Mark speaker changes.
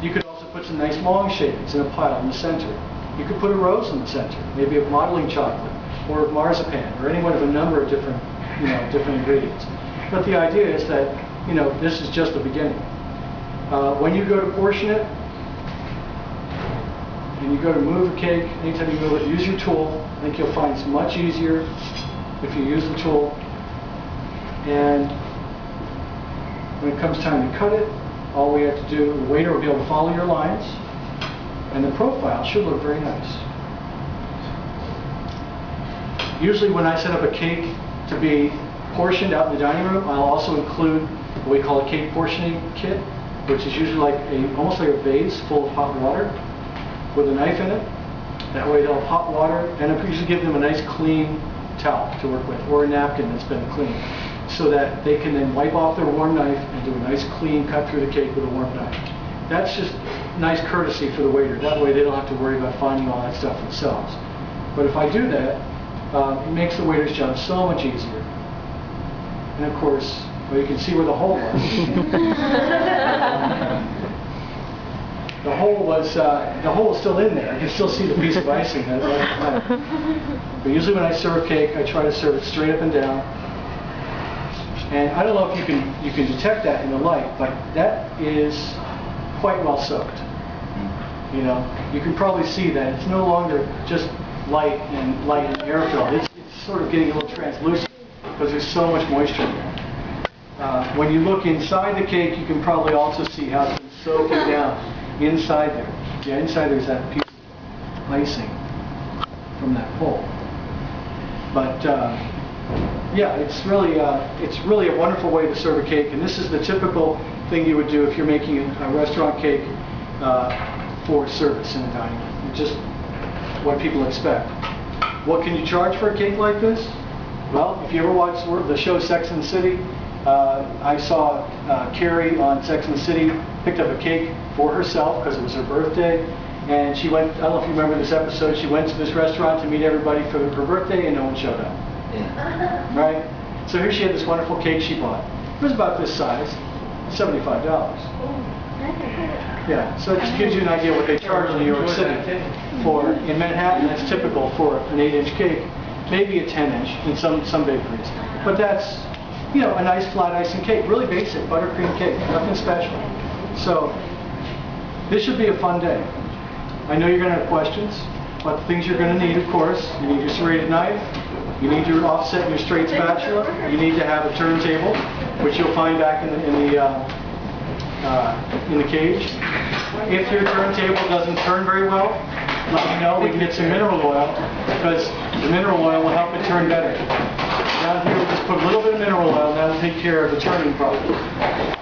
Speaker 1: You could also put some nice long shavings in a pile in the center. You could put a rose in the center, maybe of modeling chocolate or of marzipan or any one of a number of different, different ingredients. But the idea is that, this is just the beginning. When you go to portion it, and you go to move the cake, anytime you move it, use your tool. I think you'll find it's much easier if you use the tool. And when it comes time to cut it, all we have to do, the waiter will be able to follow your lines, and the profile should look very nice. Usually when I set up a cake to be portioned out in the dining room, I'll also include what we call a cake portioning kit, which is usually like almost like a vase full of hot water with a knife in it. That way they'll have hot water, and I usually give them a nice clean towel to work with, or a napkin that's been cleaned, so that they can then wipe off their warm knife and do a nice clean cut through the cake with a warm knife. That's just nice courtesy for the waiter. That way they don't have to worry about finding all that stuff themselves. But if I do that, it makes the waiter's job so much easier. And of course, well, you can see where the hole was. The hole is still in there. I can still see the piece of icing. But usually when I serve cake, I try to serve it straight up and down. And I don't know if you can detect that in the light, but that is quite well soaked. You can probably see that it's no longer just light and air filled. It's sort of getting a little translucent because there's so much moisture in there. When you look inside the cake, you can probably also see how it's been soaking down inside there. Yeah, inside there's that piece of icing from that hole. But yeah, it's really a wonderful way to serve a cake, and this is the typical thing you would do if you're making a restaurant cake for service in a dining room. It's just what people expect. What can you charge for a cake like this? Well, if you ever watched the show Sex and the City, I saw Carrie on Sex and the City picked up a cake for herself because it was her birthday, and she went, I don't know if you remember this episode, she went to this restaurant to meet everybody for her birthday and no one showed up. Yeah. Right? So here she had this wonderful cake she bought. It was about this size, $75. Yeah, so it just gives you an idea what they charge in New York City. In Manhattan, that's typical for an 8-inch cake, maybe a 10-inch in some bakeries. But that's, a nice flat icing cake, really basic buttercream cake, nothing special. So this should be a fun day. I know you're going to have questions, but the things you're going to need, of course, you need your serrated knife, you need your offset and your straight spatula, you need to have a turntable, which you'll find back in the cage. If your turntable doesn't turn very well, let me know. We can get some mineral oil, because the mineral oil will help it turn better. Down here, we'll just put a little bit of mineral oil, and that'll take care of the turning problem.